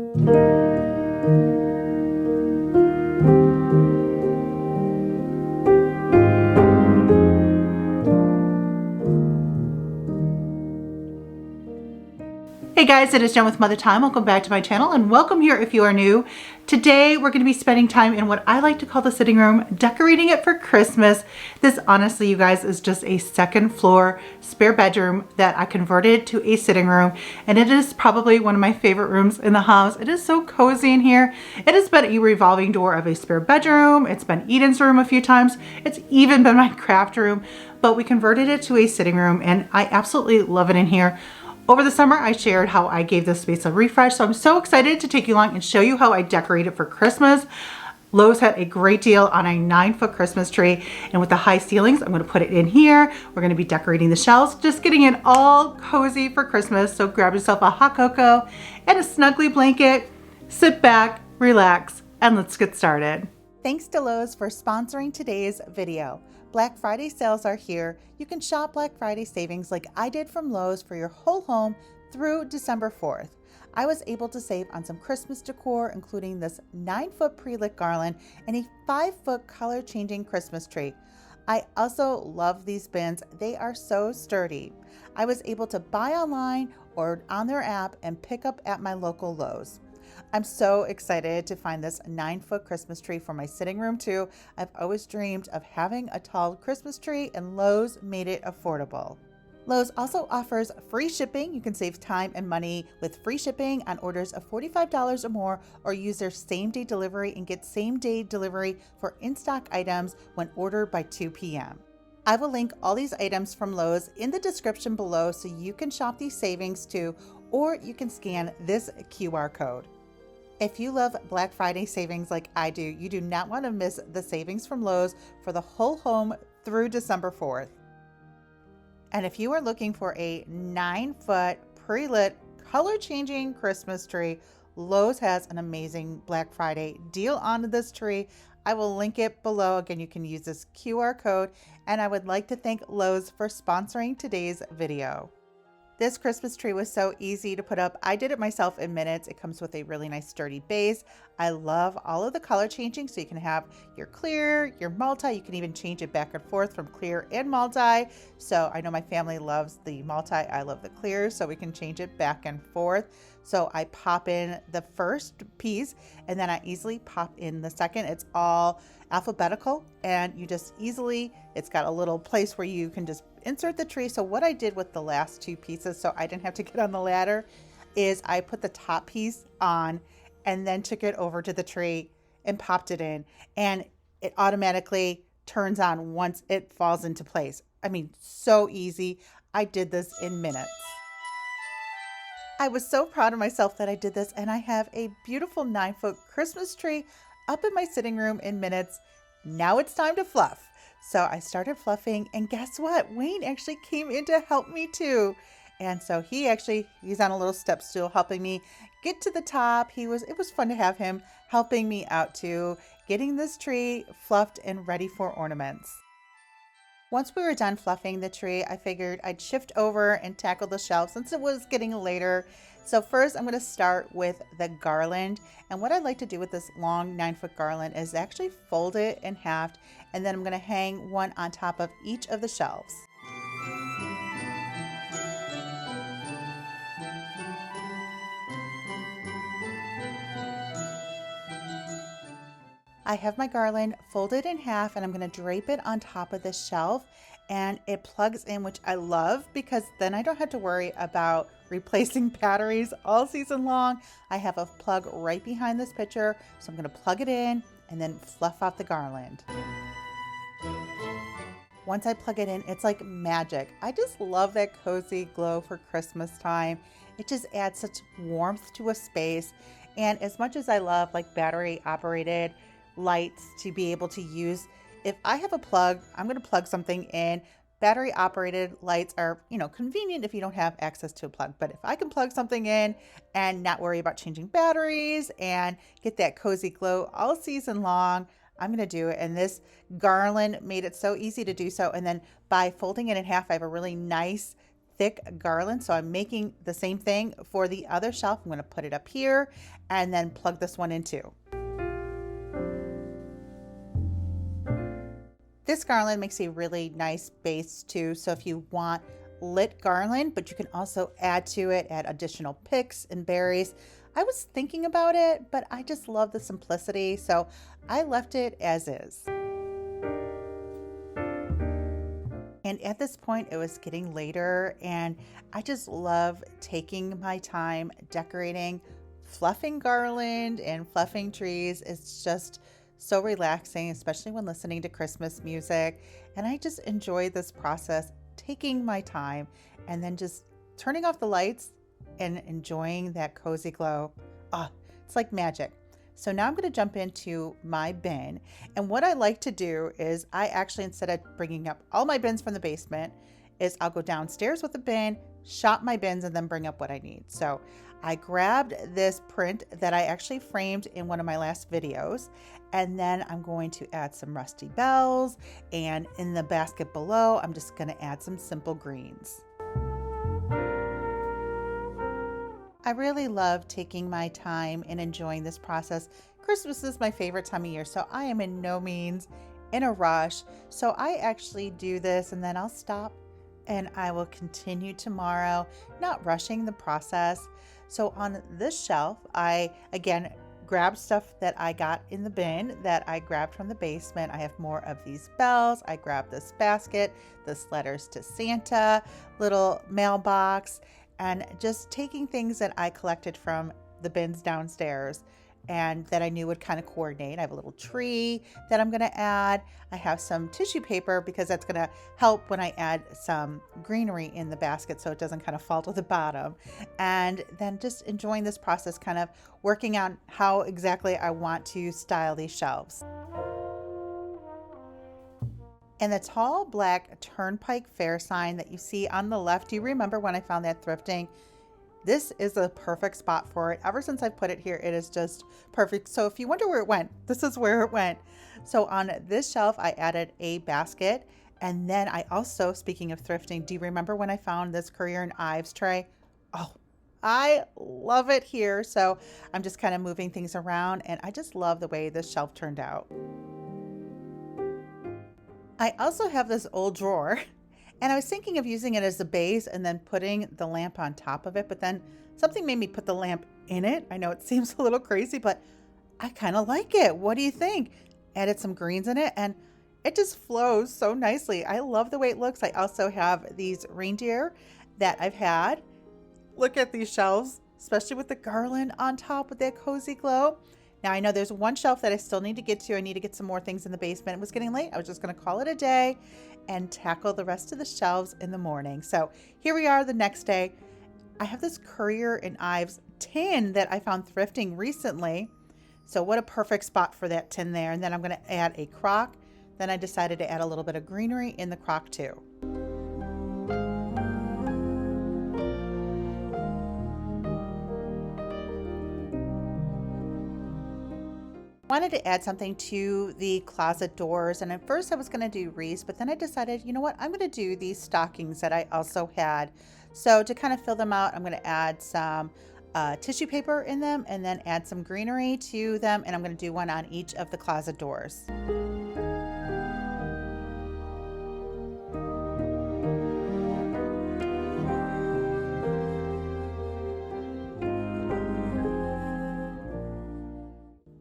Hey guys, it is Jen with Mother Time. Welcome back to my channel and welcome here if you are new. Today we're going to be spending time in what I like to call the sitting room, decorating it for Christmas. This honestly, you guys, is just a second floor spare bedroom that I converted to a sitting room, and it is probably one of my favorite rooms in the house. It is so cozy in here. It has been a revolving door of a spare bedroom. It's been Eden's room a few times. It's even been my craft room, but we converted it to a sitting room and I absolutely love it in here. Over the summer, I shared how I gave this space a refresh, so I'm so excited to take you along and show you how I decorate it for Christmas. Lowe's had a great deal on a 9-foot Christmas tree, and with the high ceilings, I'm going to put it in here. We're going to be decorating the shelves, just getting it all cozy for Christmas. So grab yourself a hot cocoa and a snuggly blanket, sit back, relax, and let's get started. Thanks to Lowe's for sponsoring today's video. Black Friday sales are here. You can shop Black Friday savings like I did from Lowe's for your whole home through December 4th. I was able to save on some Christmas decor, including this 9-foot pre-lit garland and a 5-foot color changing Christmas tree. I also love these bins. They are so sturdy. I was able to buy online or on their app and pick up at my local Lowe's. I'm so excited to find this 9-foot Christmas tree for my sitting room too. I've always dreamed of having a tall Christmas tree, and Lowe's made it affordable. Lowe's also offers free shipping. You can save time and money with free shipping on orders of $45 or more, or use their same-day delivery and get same-day delivery for in-stock items when ordered by 2 p.m. I will link all these items from Lowe's in the description below so you can shop these savings too, or you can scan this QR code. If you love Black Friday savings like I do, you do not want to miss the savings from Lowe's for the whole home through December 4th. And if you are looking for a 9-foot pre-lit color-changing Christmas tree, Lowe's has an amazing Black Friday deal on this tree. I will link it below. Again, you can use this QR code, and I would like to thank Lowe's for sponsoring today's video. This Christmas tree was so easy to put up. I did it myself in minutes. It comes with a really nice sturdy base. I love all of the color changing, so you can have your clear, your multi. You can even change it back and forth from clear and multi. So I know my family loves the multi. I love the clear, so we can change it back and forth. So I pop in the first piece and then I easily pop in the second. It's all alphabetical, and you just easily, it's got a little place where you can just insert the tree. So what I did with the last 2 pieces, so I didn't have to get on the ladder, is I put the top piece on and then took it over to the tree and popped it in, and it automatically turns on once it falls into place. I mean, so easy. I did this in minutes. I was so proud of myself that I did this, and I have a beautiful 9-foot Christmas tree up in my sitting room in minutes. Now it's time to fluff. So I started fluffing, and guess what? Wayne actually came in to help me too. And so he's on a little step stool helping me get to the top. It was fun to have him helping me out too, getting this tree fluffed and ready for ornaments. Once we were done fluffing the tree, I figured I'd shift over and tackle the shelf since it was getting later. So first I'm going to start with the garland. And what I like to do with this long 9-foot garland is actually fold it in half, and then I'm going to hang one on top of each of the shelves. I have my garland folded in half, and I'm going to drape it on top of the shelf, and it plugs in, which I love because then I don't have to worry about replacing batteries all season long. I have a plug right behind this picture, so I'm going to plug it in and then fluff out the garland. Once I plug it in, it's like magic. I just love that cozy glow for Christmas time. It just adds such warmth to a space. And as much as I love like battery operated lights to be able to use, if I have a plug, I'm going to plug something in. Battery operated lights are, convenient if you don't have access to a plug. But if I can plug something in and not worry about changing batteries and get that cozy glow all season long, I'm going to do it. And this garland made it so easy to do so. And then by folding it in half, I have a really nice thick garland. So I'm making the same thing for the other shelf. I'm going to put it up here and then plug this one in too. This garland makes a really nice base too. So if you want lit garland, but you can also add to it, add additional picks and berries. I was thinking about it, but I just love the simplicity. So I left it as is. And at this point, it was getting later, and I just love taking my time decorating, fluffing garland and fluffing trees. It's just so relaxing, especially when listening to Christmas music. And I just enjoy this process, taking my time and then just turning off the lights and enjoying that cozy glow. Oh, it's like magic. So now I'm going to jump into my bin. And what I like to do is I actually, instead of bringing up all my bins from the basement, is I'll go downstairs with the bin, shop my bins, and then bring up what I need. So I grabbed this print that I actually framed in one of my last videos. And then I'm going to add some rusty bells. And in the basket below, I'm just going to add some simple greens. I really love taking my time and enjoying this process. Christmas is my favorite time of year, so I am in no means in a rush. So I actually do this and then I'll stop and I will continue tomorrow, not rushing the process. So on this shelf, I again grabbed stuff that I got in the bin that I grabbed from the basement. I have more of these bells. I grabbed this basket, this letters to Santa, little mailbox, and just taking things that I collected from the bins downstairs and that I knew would kind of coordinate. I have a little tree that I'm going to add. I have some tissue paper because that's going to help when I add some greenery in the basket so it doesn't kind of fall to the bottom. And then just enjoying this process, kind of working out how exactly I want to style these shelves. And the tall black turnpike fair sign that you see on the left, do you remember when I found that thrifting? This is the perfect spot for it. Ever since I put it here, it is just perfect. So if you wonder where it went, this is where it went. So on this shelf, I added a basket. And then I also, speaking of thrifting, do you remember when I found this Currier & Ives tray? Oh, I love it here. So I'm just kind of moving things around and I just love the way this shelf turned out. I also have this old drawer and I was thinking of using it as a base and then putting the lamp on top of it, but then something made me put the lamp in it. I know it seems a little crazy, but I kind of like it. What do you think? Added some greens in it and it just flows so nicely. I love the way it looks. I also have these reindeer that I've had. Look at these shelves, especially with the garland on top with that cozy glow. Now I know there's one shelf that I still need to get to. I need to get some more things in the basement. It was getting late. I was just going to call it a day and tackle the rest of the shelves in the morning. So here we are the next day. I have this Currier & Ives tin that I found thrifting recently. So what a perfect spot for that tin there. And then I'm going to add a crock. Then I decided to add a little bit of greenery in the crock too. Wanted to add something to the closet doors, and at first I was going to do wreaths, but then I decided, you know what, I'm going to do these stockings that I also had. So to kind of fill them out, I'm going to add some tissue paper in them and then add some greenery to them, and I'm going to do one on each of the closet doors.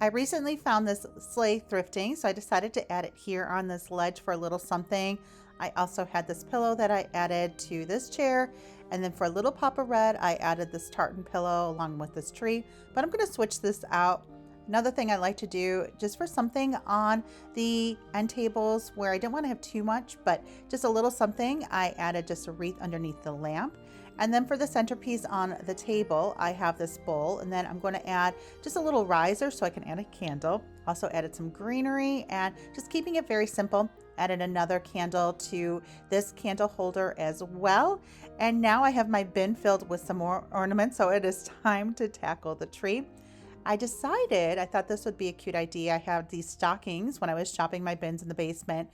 I recently found this sleigh thrifting, so I decided to add it here on this ledge for a little something. I also had this pillow that I added to this chair, and then for a little pop of red, I added this tartan pillow along with this tree, but I'm going to switch this out. Another thing I like to do, just for something on the end tables where I didn't want to have too much, but just a little something, I added just a wreath underneath the lamp. And then for the centerpiece on the table, I have this bowl, and then I'm going to add just a little riser so I can add a candle. Also added some greenery and just keeping it very simple. Added another candle to this candle holder as well. And now I have my bin filled with some more ornaments, so it is time to tackle the tree. I decided, I thought this would be a cute idea. I have these stockings when I was shopping my bins in the basement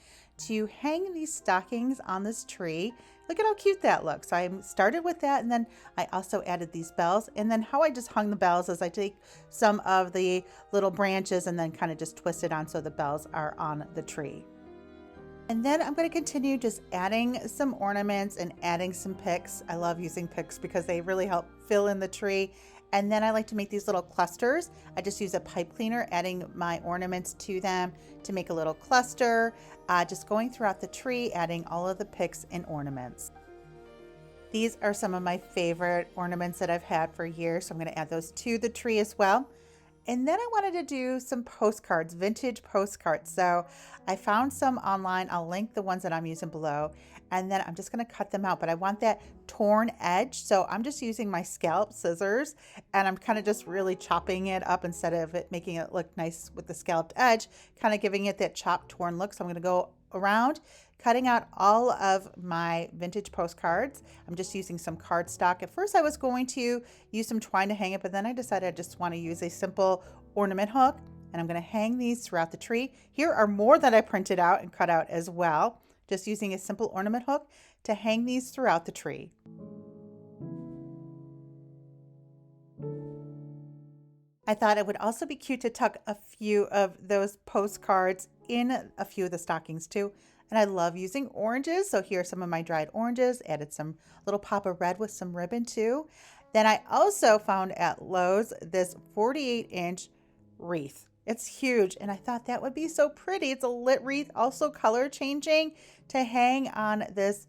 to hang these stockings on this tree. look at how cute that looks. So I started with that, and then I also added these bells. And then how I just hung the bells is I take some of the little branches and then kind of just twist it on so the bells are on the tree. And then I'm going to continue just adding some ornaments and adding some picks. I love using picks because they really help fill in the tree. And then I like to make these little clusters. I just use a pipe cleaner, adding my ornaments to them to make a little cluster, just going throughout the tree, adding all of the picks and ornaments. These are some of my favorite ornaments that I've had for years, so I'm going to add those to the tree as well. And then I wanted to do some postcards, vintage postcards. So I found some online. I'll link the ones that I'm using below. And then I'm just going to cut them out. But I want that torn edge. So I'm just using my scallop scissors. And I'm kind of just really chopping it up instead of it making it look nice with the scalloped edge. Kind of giving it that chopped, torn look. So I'm going to go around cutting out all of my vintage postcards. I'm just using some cardstock. At first I was going to use some twine to hang it, but then I decided I just want to use a simple ornament hook, and I'm going to hang these throughout the tree. Here are more that I printed out and cut out as well, just using a simple ornament hook to hang these throughout the tree. I thought it would also be cute to tuck a few of those postcards in a few of the stockings too. And I love using oranges. So here are some of my dried oranges, added some little pop of red with some ribbon too. Then I also found at Lowe's this 48-inch wreath. It's huge, and I thought that would be so pretty. It's a lit wreath, also color changing, to hang on this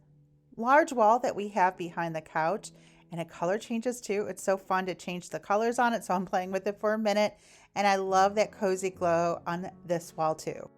large wall that we have behind the couch. And it color changes too. It's so fun to change the colors on it. So I'm playing with it for a minute. And I love that cozy glow on this wall too.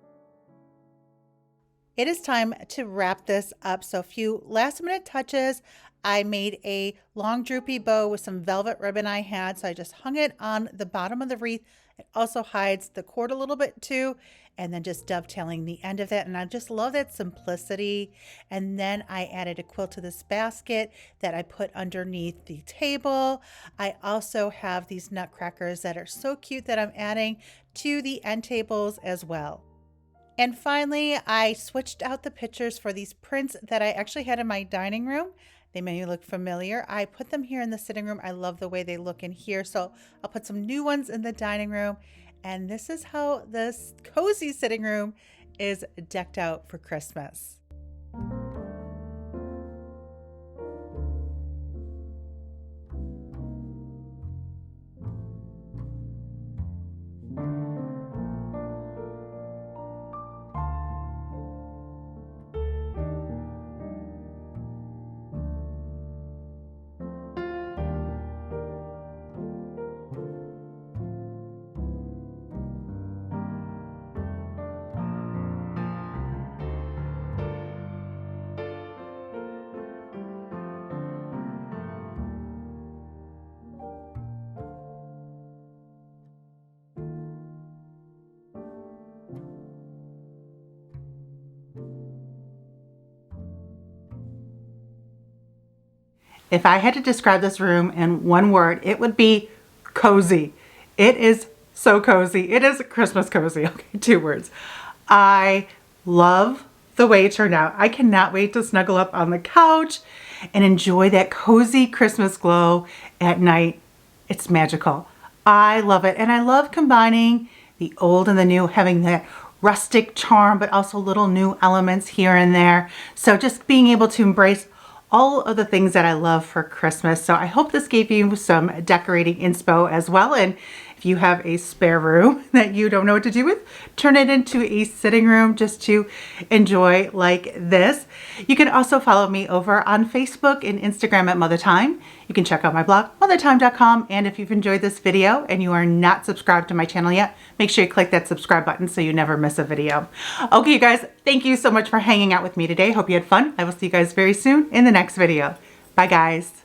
It is time to wrap this up. So a few last minute touches. I made a long droopy bow with some velvet ribbon I had. So I just hung it on the bottom of the wreath. It also hides the cord a little bit too. And then just dovetailing the end of it. And I just love that simplicity. And then I added a quilt to this basket that I put underneath the table. I also have these nutcrackers that are so cute that I'm adding to the end tables as well. And finally, I switched out the pictures for these prints that I actually had in my dining room. They may look familiar. I put them here in the sitting room. I love the way they look in here. So I'll put some new ones in the dining room. And this is how this cozy sitting room is decked out for Christmas. If I had to describe this room in one word, it would be cozy. It is so cozy. It is Christmas cozy. Okay, 2 words. I love the way it turned out. I cannot wait to snuggle up on the couch and enjoy that cozy Christmas glow at night. It's magical. I love it. And I love combining the old and the new, having that rustic charm, but also little new elements here and there. So just being able to embrace all of the things that I love for Christmas. So I hope this gave you some decorating inspo as well. And if you have a spare room that you don't know what to do with, turn it into a sitting room just to enjoy like this. You can also follow me over on Facebook and Instagram at Mother Time. You can check out my blog, mothertime.com. And if you've enjoyed this video and you are not subscribed to my channel yet, make sure you click that subscribe button so you never miss a video. Okay, you guys, thank you so much for hanging out with me today. Hope you had fun. I will see you guys very soon in the next video. Bye, guys.